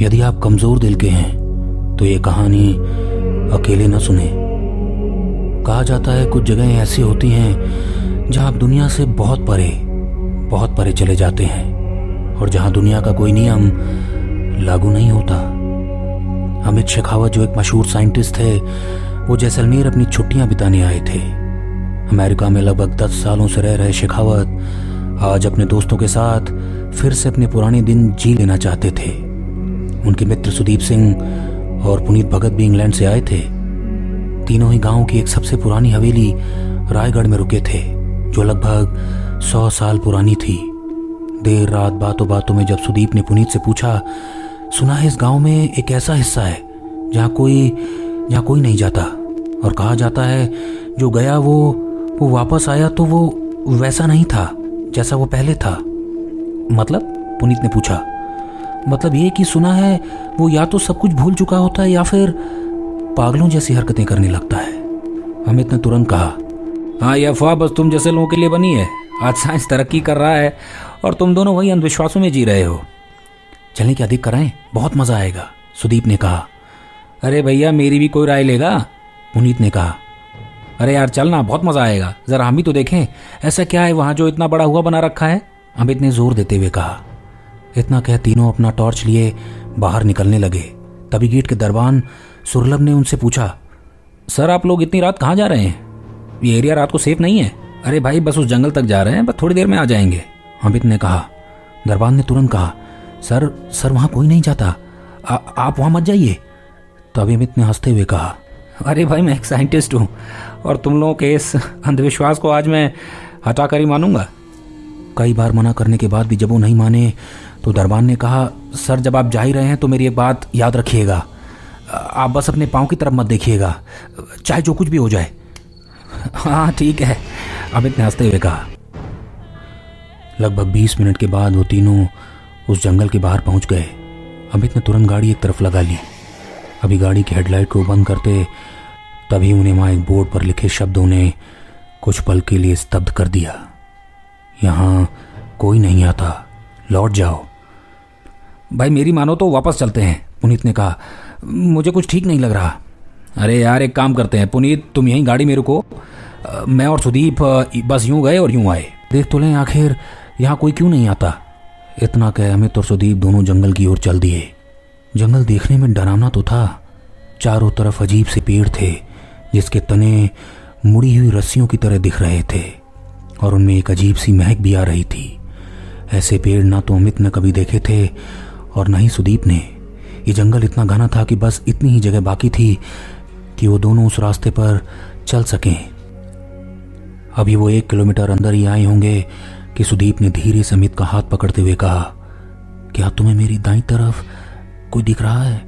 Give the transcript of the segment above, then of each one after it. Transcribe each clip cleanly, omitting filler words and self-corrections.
यदि आप कमजोर दिल के हैं तो ये कहानी अकेले न सुने। कहा जाता है कुछ जगहें ऐसी होती हैं जहां आप दुनिया से बहुत परे चले जाते हैं और जहां दुनिया का कोई नियम लागू नहीं होता। अमित शेखावत जो एक मशहूर साइंटिस्ट थे, वो जैसलमेर अपनी छुट्टियां बिताने आए थे। अमेरिका में लगभग 10 सालों से रह रहे शेखावत आज अपने दोस्तों के साथ फिर से अपने पुराने दिन जी लेना चाहते थे। उनके मित्र सुदीप सिंह और पुनीत भगत भी इंग्लैंड से आए थे। तीनों ही गांव की एक सबसे पुरानी हवेली रायगढ़ में रुके थे, जो लगभग 100 साल पुरानी थी। देर रात बातों बातों में जब सुदीप ने पुनीत से पूछा, सुना है इस गांव में एक ऐसा हिस्सा है जहां कोई नहीं जाता, और कहा जाता है जो गया वो वापस आया तो वो वैसा नहीं था जैसा वो पहले था। मतलब? पुनीत ने पूछा। मतलब ये कि सुना है वो या तो सब कुछ भूल चुका होता है या फिर पागलों जैसी हरकतें करने लगता है। अमित ने तुरंत कहा, हाँ, यह अफवाह बस तुम जैसे लोगों के लिए बनी है। आज साइंस तरक्की कर रहा है और तुम दोनों वही अंधविश्वासों में जी रहे हो। चलें क्या अधिक कराएं, बहुत मजा आएगा, सुदीप ने कहा। अरे भैया, मेरी भी कोई राय लेगा? पुनीत ने कहा। अरे यार चलना, बहुत मजा आएगा, जरा हम भी तो देखें ऐसा क्या है वहां जो इतना बड़ा हुआ बना रखा है, अमित ने जोर देते हुए कहा। इतना कह तीनों अपना टॉर्च लिए बाहर निकलने लगे। तभी गेट के दरबान सुरलभ ने उनसे पूछा, सर आप लोग इतनी रात कहाँ जा रहे हैं? ये एरिया रात को सेफ नहीं है। अरे भाई, बस उस जंगल तक जा रहे हैं, बस थोड़ी देर में आ जाएंगे, अमित ने कहा। दरबान ने तुरंत कहा, सर वहां कोई नहीं जाता, आप वहां मत जाइए। तभी अमित ने हंसते हुए कहा, अरे भाई, मैं एक साइंटिस्ट हूँ और तुम लोगों के इस अंधविश्वास को आज मैं हटा कर ही मानूंगा। कई बार मना करने के बाद भी जब वो नहीं माने तो दरबान ने कहा, सर जब आप जा ही रहे हैं तो मेरी एक बात याद रखिएगा, आप बस अपने पाँव की तरफ मत देखिएगा, चाहे जो कुछ भी हो जाए। हाँ ठीक है, अमित ने हंसते हुए कहा। लगभग 20 मिनट के बाद वो तीनों उस जंगल के बाहर पहुंच गए। अमित ने तुरंत गाड़ी एक तरफ लगा ली। अभी गाड़ी की हेडलाइट को बंद करते तभी उन्हें वहां एक बोर्ड पर लिखे शब्दों ने कुछ पल के लिए स्तब्ध कर दिया, यहाँ कोई नहीं आता, लौट जाओ। भाई मेरी मानो तो वापस चलते हैं, पुनीत ने कहा। मुझे कुछ ठीक नहीं लग रहा। अरे यार, एक काम करते हैं पुनीत, तुम यहीं गाड़ी में रुको, मैं और सुदीप बस यूं गए और यूं आए, देख तो लें आखिर यहाँ कोई क्यों नहीं आता। इतना कह अमित और सुदीप दोनों जंगल की ओर चल दिए। जंगल देखने में डरावना तो था। चारों तरफ अजीब से पेड़ थे जिसके तने मुड़ी हुई रस्सियों की तरह दिख रहे थे और उनमें एक अजीब सी महक भी आ रही थी। ऐसे पेड़ ना तो अमित ने कभी देखे थे और न ही सुदीप ने। ये जंगल इतना घना था कि बस इतनी ही जगह बाकी थी कि वो दोनों उस रास्ते पर चल सकें। अभी वो 1 किलोमीटर अंदर ही आए होंगे कि सुदीप ने धीरे से अमित का हाथ पकड़ते हुए कहा, क्या तुम्हें मेरी दाईं तरफ कोई दिख रहा है?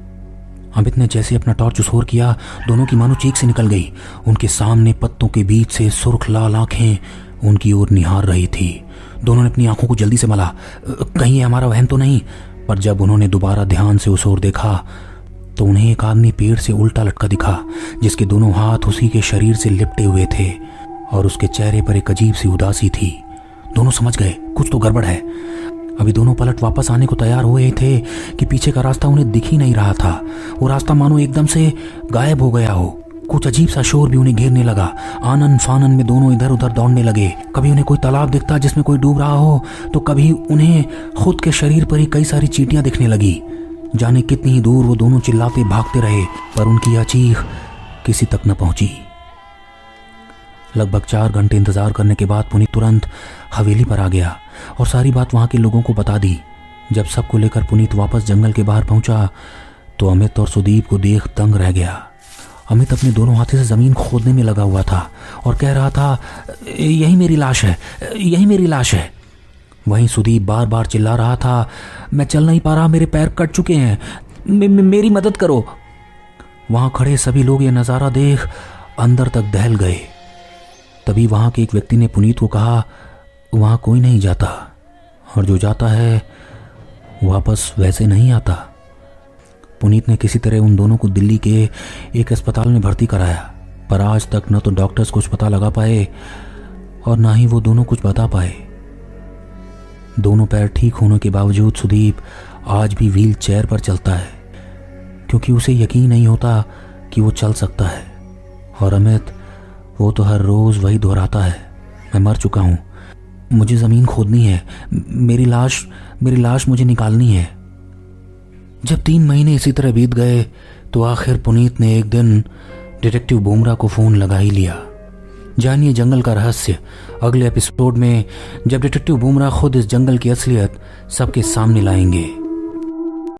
अमित ने जैसे अपना टॉर्च उसोर किया, दोनों की मानो चीख से निकल गई। उनके सामने पत्तों के बीच से सुर्ख लाल आंखें उनकी ओर निहार रही थी। दोनों ने अपनी आंखों को जल्दी से मला, कहीं हमारा वहम तो नहीं। पर जब उन्होंने दोबारा ध्यान से उस ओर देखा तो उन्हें एक आदमी पेड़ से उल्टा लटका दिखा, जिसके दोनों हाथ उसी के शरीर से लिपटे हुए थे और उसके चेहरे पर एक अजीब सी उदासी थी। दोनों समझ गए कुछ तो गड़बड़ है। अभी दोनों पलट वापस आने को तैयार हुए थे कि पीछे का रास्ता उन्हें दिख ही नहीं रहा था। वो रास्ता मानो एकदम से गायब हो गया हो। कुछ अजीब सा शोर भी उन्हें घेरने लगा। आनन फानन में दोनों इधर उधर दौड़ने लगे। कभी उन्हें कोई तालाब दिखता जिसमें कोई डूब रहा हो, तो कभी उन्हें खुद के शरीर पर ही कई सारी चींटियां दिखने लगी। जाने कितनी ही दूर वो दोनों चिल्लाते भागते रहे, पर उनकी यह चीख किसी तक न पहुंची। लगभग 4 घंटे इंतजार करने के बाद पुनीत तुरंत हवेली पर आ गया और सारी बात वहां के लोगों को बता दी। जब सबको लेकर पुनीत वापस जंगल के बाहर पहुंचा तो अमित और सुदीप को देख दंग रह गया। अमित अपने दोनों हाथों से जमीन खोदने में लगा हुआ था और कह रहा था, यही मेरी लाश है, यही मेरी लाश है। वहीं सुदीप बार बार चिल्ला रहा था, मैं चल नहीं पा रहा, मेरे पैर कट चुके हैं, मेरी मदद करो। वहां खड़े सभी लोग ये नज़ारा देख अंदर तक दहल गए। तभी वहां के एक व्यक्ति ने पुनीत को कहा, वहां कोई नहीं जाता और जो जाता है वापस वैसे नहीं आता। पुनीत ने किसी तरह उन दोनों को दिल्ली के एक अस्पताल में भर्ती कराया, पर आज तक न तो डॉक्टर्स कुछ पता लगा पाए और ना ही वो दोनों कुछ बता पाए। दोनों पैर ठीक होने के बावजूद सुदीप आज भी व्हील चेयर पर चलता है, क्योंकि उसे यकीन नहीं होता कि वो चल सकता है। और अमित, वो तो हर रोज वही दोहराता है, मैं मर चुका हूँ, मुझे जमीन खोदनी है, मेरी लाश मुझे निकालनी है। जब 3 महीने इसी तरह बीत गए तो आखिर पुनीत ने एक दिन डिटेक्टिव बुमरा को फोन लगा ही लिया। जानिए जंगल का रहस्य अगले एपिसोड में, जब डिटेक्टिव बुमरा खुद इस जंगल की असलियत सबके सामने लाएंगे।